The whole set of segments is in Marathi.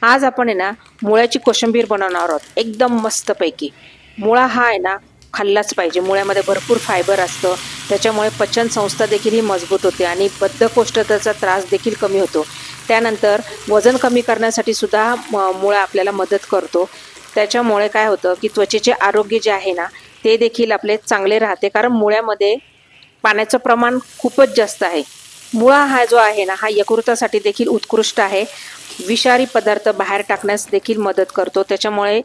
आज आपण आहे ना मुळ्याची कोशिंबीर बनवणार आहोत एकदम मस्तपैकी। मुळा हा आहे ना खाल्लाच पाहिजे। मुळ्यामध्ये भरपूर फायबर असतं, त्याच्यामुळे पचन संस्था देखील ही मजबूत होते आणि बद्धकोष्ठतेचा त्रास देखील कमी होतो। त्यानंतर वजन कमी करण्यासाठी सुद्धा मुळा आपल्याला मदत करतो। त्याच्यामुळे काय होतं की त्वचेचे आरोग्य जे आहे ना ते देखील आपले चांगले राहते, कारण मुळ्यामध्ये पाण्याचं प्रमाण खूपच जास्त आहे। मुळा हा जो आहे ना हा यकृतासाठी देखील उत्कृष्ट आहे। विषारी पदार्थ बाहेर टाकण्यास देखील मदत करतो। त्याच्यामुळे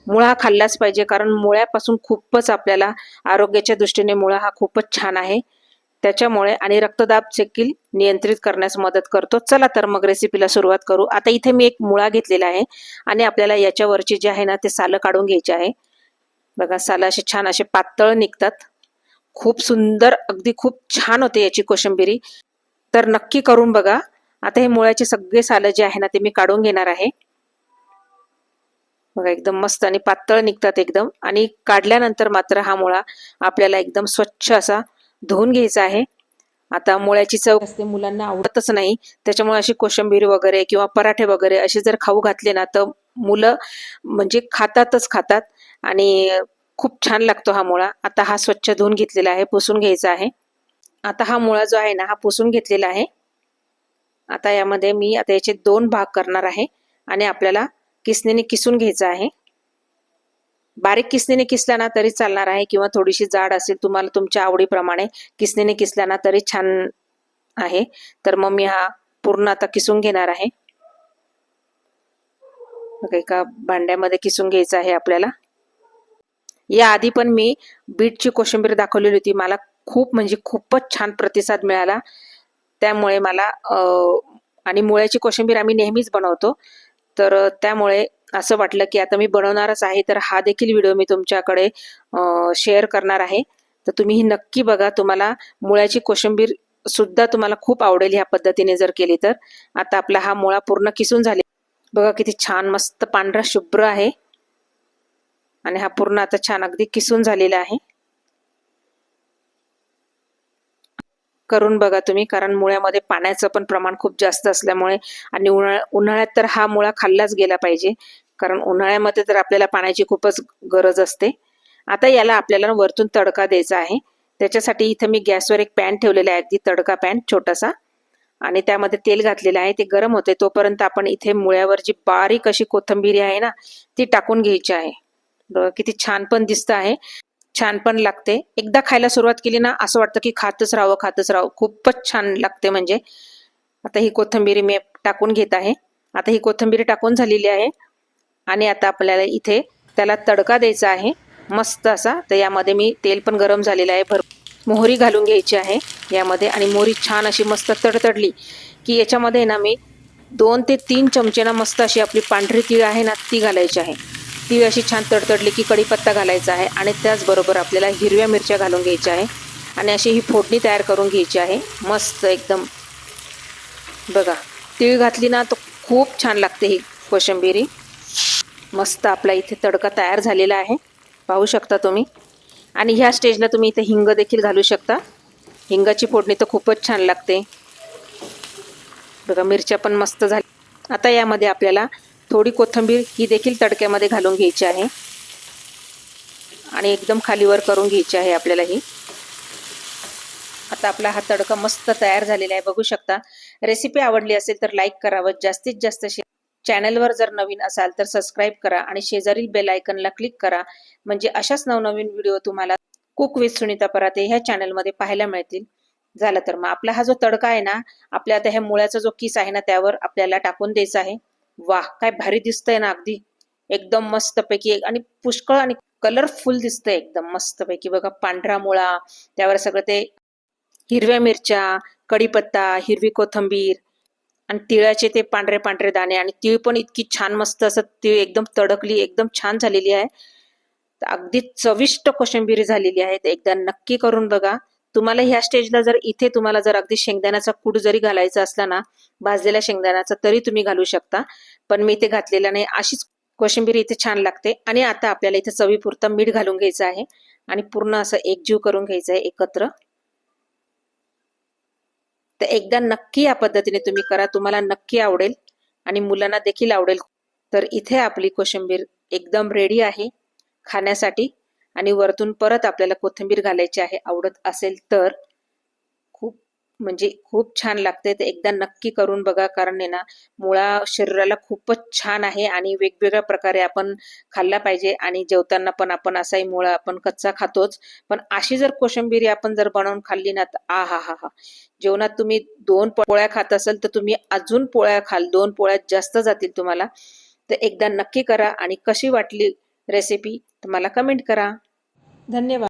मुळा खाल्लाच पाहिजे, कारण मुळ्यापासून खूपच आपल्याला आरोग्याच्या दृष्टीने मुळा हा खूपच छान आहे। त्याच्यामुळे आणि रक्तदाब देखील नियंत्रित करण्यास मदत करतो। चला तर मग रेसिपीला सुरुवात करू। आता इथे मी एक मुळा घेतलेला आहे आणि आपल्याला याच्यावरची जे आहे ना ते सालं काढून घ्यायचे आहे। बघा, सालं असे छान असे पातळ निघतात। खूप सुंदर, अगदी खूप छान होते याची कोशिंबिरी, तर नक्की करून बघा। आता हे मुळ्याचे सगळे सालं जे आहे ना ते मी काढून घेणार आहे। बघा, एकदम मस्त आणि पातळ निघतात एकदम। आणि काढल्यानंतर मात्र हा मुळा आपल्याला एकदम स्वच्छ असा धुवून घ्यायचा आहे। आता मुळ्याची चव असते, मुलांना आवडतच नाही, त्याच्यामुळे अशी कोशिंबीर वगैरे किंवा पराठे वगैरे असे जर खाऊ घातले ना तर मुलं म्हणजे खातातच खातात आणि खूप छान लागतो हा मुळा। आता हा स्वच्छ धुवून घेतलेला आहे, पुसून घ्यायचा आहे। आता हा मुळा जो आहे ना हा पुसून घेतलेला आहे। आता यामध्ये मी आता याचे 2 भाग करणार आहे आणि आपल्याला किसणीने किसून घ्यायचं आहे। बारीक किसणीने किसला ना तरी चालणार आहे, किंवा थोडीशी जाड असेल तुम्हाला तुमच्या आवडीप्रमाणे किसणीने किसला ना तरी छान आहे। तर मग मी हा पूर्ण आता किसून घेणार आहे। एका भांड्यामध्ये किसून घ्यायचं आहे आपल्याला। या आधी पण मी बीटची कोशिंबीर दाखवलेली होती, मला खूप म्हणजे खूपच छान प्रतिसाद मिळाला। त्यामुळे मला आणि मुळ्याची कोशिंबीर आम्ही नेहमीच बनवतो, तर त्यामुळे असं वाटलं की आता मी बनवणारच आहे, तर हा देखील व्हिडिओ मी तुमच्याकडे शेअर करणार आहे। तर तुम्ही ही नक्की बघा, तुम्हाला मुळ्याची कोशिंबीर सुद्धा तुम्हाला खूप आवडेल ह्या पद्धतीने जर केली तर। आता आपला हा मुळा पूर्ण किसून झाले, बघा किती छान मस्त पांढरा शुभ्र आहे आणि हा पूर्ण आता छान अगदी किसून झालेला आहे। करून बघा तुम्ही, कारण मुळ्यामध्ये पाण्याचं पण प्रमाण खूप जास्त असल्यामुळे आणि उन्हाळ्यात तर हा मुळा खाल्लाच गेला पाहिजे, कारण उन्हाळ्यामध्ये तर आपल्याला पाण्याची खूपच गरज असते। आता याला आपल्याला वरतून तडका द्यायचा आहे। त्याच्यासाठी इथं मी गॅसवर एक पॅन ठेवलेला आहे, अगदी तडका पॅन छोटासा, आणि त्यामध्ये तेल घातलेलं आहे। ते गरम होते तोपर्यंत आपण इथे मुळ्यावर जी बारीक अशी कोथिंबीर आहे ना ती टाकून घ्यायची आहे। बघा किती छान पण दिसत आहे, छान पण लागते। एकदा खायला सुरुवात केली ना असं वाटतं की खातच राहावं खातच राहावं, खूपच छान लागते म्हणजे। आता ही कोथिंबीर मी टाकून घेत आहे। आता ही कोथिंबीर टाकून झालेली आहे आणि आता आपल्याला इथे त्याला तडका द्यायचा आहे मस्त असा। तर यामध्ये मी तेल पण गरम झालेलं आहे, मोहरी घालून घ्यायची आहे यामध्ये, आणि मोहरी छान अशी मस्त तडतडली की याच्यामध्ये ना मी 2 ते 3 चमचे ना मस्त अशी आपली पांढरी तीळ आहे ना ती घालायची आहे। तीळ अशी छान तडतडली की कढीपत्ता घालायचा आहे आणि त्याचबरोबर आपल्याला हिरव्या मिरच्या घालून घ्यायच्या आहे आणि अशी ही फोडणी तयार करून घ्यायची आहे मस्त एकदम। बघा, तीळ घातली ना तर खूप छान लागते ही कोशिंबिरी। मस्त आपला इथे तडका तयार झालेला आहे, पाहू शकता तुम्ही। आणि ह्या स्टेजला तुम्ही इथे हिंग देखील घालू शकता, हिंगाची फोडणी तर खूपच छान लागते। बघा, मिरच्या पण मस्त झाल्या। आता यामध्ये आपल्याला थोडी कोथिंबीर ही देखील तडक्यामध्ये घालून घ्यायची आहे आणि एकदम खालीवर करून घ्यायची आहे आपल्याला ही। आता आपला हा तडका मस्त तयार झालेला आहे, बघू शकता। रेसिपी आवडली असेल तर लाईक करावं, जास्तीत जास्त चॅनलवर जर नवीन असाल तर सबस्क्राईब करा आणि शेजारील बेल आयकनला क्लिक करा, म्हणजे अशाच नवनवीन व्हिडिओ तुम्हाला कुक विथ सुनीता पराते ह्या चॅनलमध्ये पाहायला मिळतील। झालं तर मग आपला हा जो तडका आहे ना आपल्या आता ह्या मुळ्याचा जो किस आहे ना त्यावर आपल्याला टाकून द्यायचा आहे। वाह, काय भारी दिसतंय ना, अगदी एकदम मस्तपैकी आणि पुष्कळ आणि कलरफुल दिसतंय एकदम मस्तपैकी। बघा, पांढरा मुळा, त्यावर सगळं ते हिरव्या मिरच्या, कढीपत्ता, हिरवी कोथिंबीर आणि तिळाचे ते पांढरे पांढरे दाणे, आणि तीळ पण इतकी छान मस्त असं तीळ एकदम तडकली, एकदम छान झालेली आहे। अगदी चविष्ट कोशिंबीर झालेली आहे, एकदा नक्की करून बघा। तुम्हाला ह्या स्टेजला जर इथे तुम्हाला जर अगदी शेंगदाण्याचा कूट जरी घालायचा असला ना, भाजलेल्या शेंगदाण्याचा, तरी तुम्ही घालू शकता, पण मी इथे घातलेला नाही। अशीच कोशिंबीर इथे छान लागते। आणि आता आपल्याला इथे चवीपुरतं मीठ घालून घ्यायचं आहे आणि पूर्ण असं एकजीव करून घ्यायचं आहे एकत्र। तर एकदा नक्की या पद्धतीने तुम्ही करा, तुम्हाला नक्की आवडेल। आणि मुलांना देखील आवडेल. तर इथे आपली कोशिंबीर एकदम रेडी आहे खाण्यासाठी. आणि वरतून परत आपल्याला कोथिंबीर घालायची आहे, आवडत असेल तर. खूप म्हणजे खूप छान लागते. ते एकदा नक्की करून बघा, कारण आहे ना मुळा शरीराला खूपच छान आहे आणि वेगवेगळ्या प्रकारे आपण खाल्ला पाहिजे. आणि जेवताना पण आपण असाही मुळा आपण कच्चा खातोच, पण अशी जर कोशिंबीर आपण जर बनवून खाल्ली ना, तर आ हा हा हा, जेवणात तुम्ही 2 पोळ्या खात असाल तर तुम्ही अजून पोळ्या खाल, 2 पोळ्या जास्त जातील तुम्हाला. तर एकदा नक्की करा आणि कशी वाटली रेसिपी तर मला कमेंट करा. धन्यवाद.